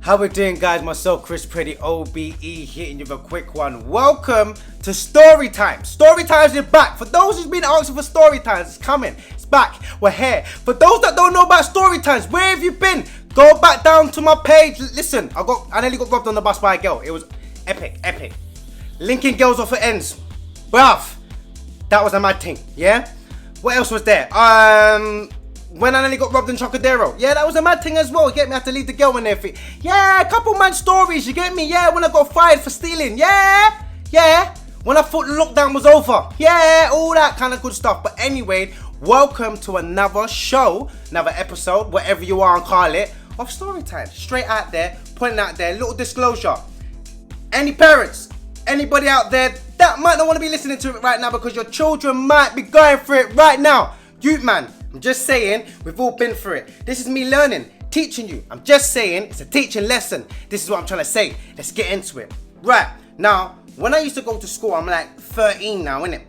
How we doing, guys? Myself, Preddie OBE, hitting you with a quick one. Welcome to Storytime. Storytime's is back. For those who've been asking for Storytime, it's coming. It's back. We're here. For those that don't know about Storytimes, where have you been? Go back down to my page. Listen, I nearly got robbed on the bus by a girl. It was epic. Linking girls off at ends. Bruv, that was a mad thing, yeah? What else was there? When I nearly got robbed in Chocadero. Yeah, that was a mad thing as well. You get me? I had to leave the girl in there. Yeah, a couple mad stories. You get me? Yeah, when I got fired for stealing. Yeah. When I thought the lockdown was over. Yeah, all that kind of good stuff. But anyway, welcome to another show, another episode, whatever you want to call it, of Storytime. Straight out there, pointing out there, little disclosure. Any parents, anybody out there that might not want to be listening to it right now because your children might be going through it right now. Youth man, I'm just saying, we've all been through it. This is me learning, teaching you. I'm just saying, it's a teaching lesson. This is what I'm trying to say. Let's get into it. Right, now, when I used to go to school, I'm like 13 now, innit?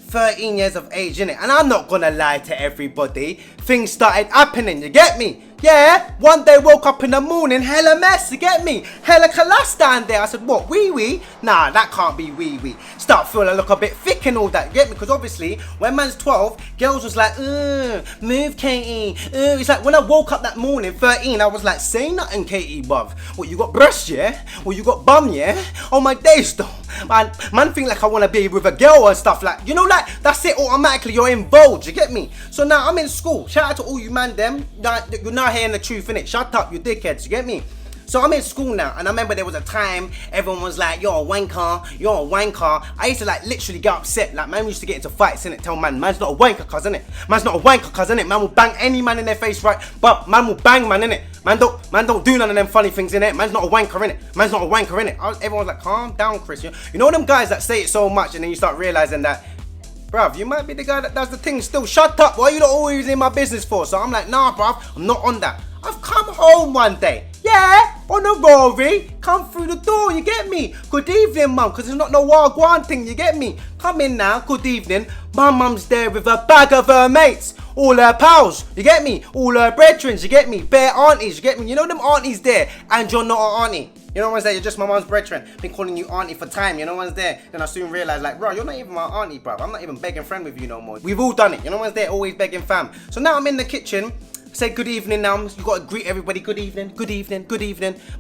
13 years of age, innit? And I'm not gonna lie to everybody. Things started happening, you get me? Yeah, one day woke up in the morning, hella mess, you get me? Hella colour down there. I said, what, wee? Nah, that can't be wee. Start feeling like a bit thick and all that, you get me? Because obviously, when man's 12, girls was like, move Katie. It's like, when I woke up that morning, 13, I was like, say nothing, Katie, bruv. What, you got breasts, yeah? Well, you got bum, yeah? Oh my days, though. Man think like I want to be with a girl and stuff like, you know, like, that's it, automatically, you're involved, you get me? So now I'm in school. Shout out to all you man them. You're not hearing the truth, innit? Shut up, you dickheads, you get me? So I'm in school now, and I remember there was a time everyone was like, you're a wanker. I used to like literally get upset. Like, man used to get into fights, innit? Tell man's not a wanker, cuz, innit? Man's not a wanker, cuz, innit? Man will bang any man in their face, right? But man will bang, man, innit? Man don't do none of them funny things, innit? Man's not a wanker, innit? Everyone's like, calm down, Chris. You know them guys that say it so much, and then you start realizing that, bruv, you might be the guy that does the thing still. Shut up, why are you not always in my business for? So I'm like, nah, bruv, I'm not on that. I've come home one day, yeah, on a Rory, come through the door, you get me? Good evening, mum, because it's not no wagwan thing, you get me? Come in now, good evening. My mum's there with a bag of her mates, all her pals, you get me? All her brethrens, you get me? Bare aunties, you get me? You know them aunties there, and you're not an auntie. You know one's there, you're just my mum's brethren. Been calling you auntie for time, you know one's there. Then I soon realized, like, bro, you're not even my auntie, bro. I'm not even begging friend with you no more. We've all done it, you know one's there, always begging fam. So now I'm in the kitchen. Say good evening now. You gotta greet everybody. Good evening.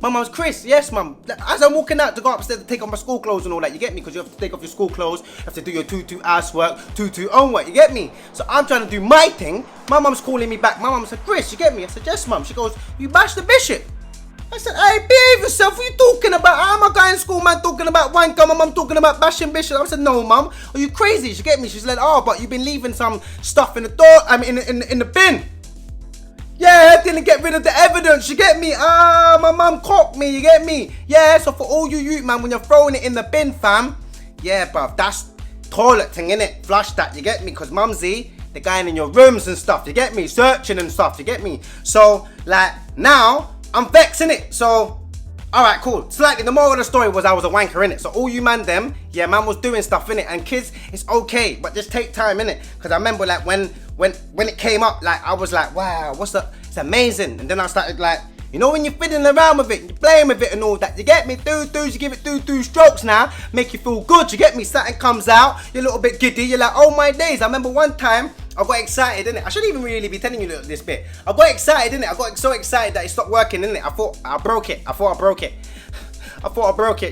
My mum's Chris. Yes, mum. As I'm walking out to go upstairs to take off my school clothes and all that, you get me? Because you have to take off your school clothes. You have to do your tutu ass work, tutu own work. You get me? So I'm trying to do my thing. My mum's calling me back. My mum said, Chris, you get me? I said, yes, mum. She goes, you bashed the bishop. I said, hey, behave yourself. What are you talking about? I'm a guy in school, man, talking about wanker. My mum talking about bashing bishop. I said, no, mum. Are you crazy? She get me? She's like, oh, but you've been leaving some stuff in the door. I mean, in the bin. Yeah, I didn't get rid of the evidence, you get me? My mum caught me, you get me? Yeah, so for all you youth, man, when you're throwing it in the bin, fam, yeah, bruv, that's toilet thing, innit? Flush that, you get me? Because mumsy, they're going in your rooms and stuff, you get me? Searching and stuff, you get me? So, like, now, I'm vexed, innit? So, alright, cool. Slightly, the moral of the story was I was a wanker, innit? So all you man them, yeah, man was doing stuff, innit? And kids, it's okay, but just take time, innit? Because I remember, like, when it came up, like, I was like, wow, it's amazing. And then I started, like, you know, when you're fiddling around with it, you're playing with it and all that, you get me? You give it two strokes now, make you feel good, you get me? Something comes out, you're a little bit giddy, you're like, oh my days. I remember one time, I got excited, innit? I shouldn't even really be telling you this bit. I got excited, innit? I got so excited that it stopped working, innit? I thought I broke it,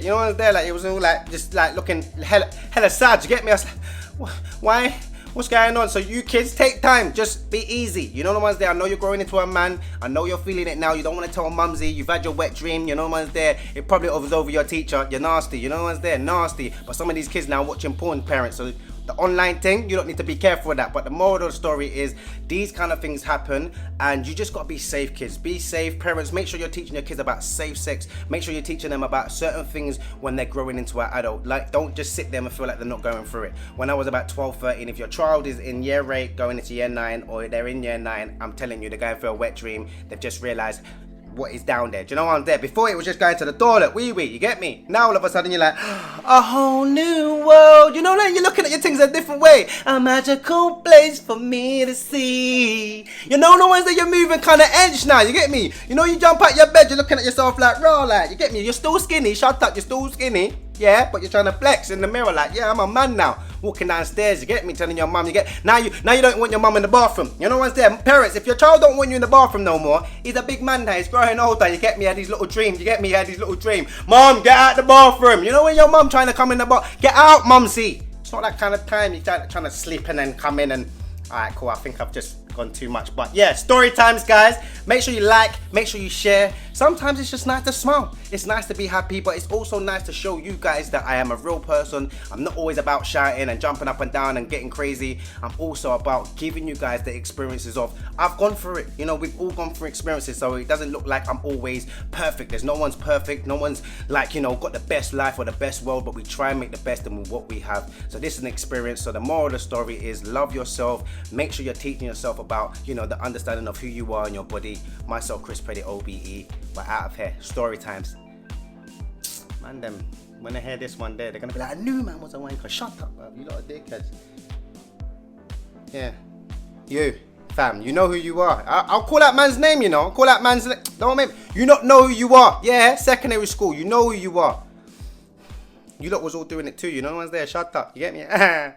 you know what I was there, like, it was all like, just like looking hella sad, you get me? I was like, why? What's going on? So you kids, take time, just be easy. You know the ones there, I know you're growing into a man, I know you're feeling it now, you don't want to tell mumsy, you've had your wet dream, you know the ones there, it probably was over your teacher, you're nasty, you know the ones there, nasty. But some of these kids now watching porn, parents, so the online thing, you don't need to be careful with that. But the moral of the story is these kind of things happen and you just got to be safe, kids. Be safe. Parents, make sure you're teaching your kids about safe sex. Make sure you're teaching them about certain things when they're growing into an adult. Like, don't just sit there and feel like they're not going through it. When I was about 12, 13, if your child is in year 8 going into year 9 or they're in year 9, I'm telling you, they're going through a wet dream. They've just realized what is down there. Do you know what I'm there? Before it was just going to the toilet, wee, you get me? Now all of a sudden you're like, a whole new world. You know, like you're looking at your things a different way. A magical place for me to see. You know the ones that you're moving kind of edge now, you get me? You know, you jump out your bed, you're looking at yourself like, raw, like, you get me? You're still skinny, shut up, you're still skinny. Yeah, but you're trying to flex in the mirror like, yeah, I'm a man now. Walking downstairs, you get me? Telling your mum, now you don't want your mum in the bathroom. You know what's there? Parents, if your child don't want you in the bathroom no more, he's a big man now, he's growing older, you get me? He had his little dream, you get me? He had his little dream. Mum, get out the bathroom. You know when your mum trying to come in the bath, get out, mumsy. It's not that kind of time, you're trying to sleep and then come in and, alright, cool, I think I've just gone too much. But yeah, story times, guys. Make sure you like, make sure you share. Sometimes it's just nice to smile. It's nice to be happy, but it's also nice to show you guys that I am a real person. I'm not always about shouting and jumping up and down and getting crazy. I'm also about giving you guys the experiences of, I've gone through it. You know, we've all gone through experiences, so it doesn't look like I'm always perfect. There's no one's perfect. No one's like, you know, got the best life or the best world, but we try and make the best of what we have. So this is an experience. So the moral of the story is love yourself. Make sure you're teaching yourself about, you know, the understanding of who you are in your body. Myself, Preddie.obe. We're out of here. Story times. Man, them, when they hear this one there, they're gonna be like, I knew man was a wanker. Shut up, bro. You lot of dickheads. Yeah. You, fam, you know who you are. I'll call that man's name, you know. Call that man's name. Don't make you not know who you are. Yeah, secondary school, you know who you are. You lot was all doing it too, you know, no one's there. Shut up. You get me?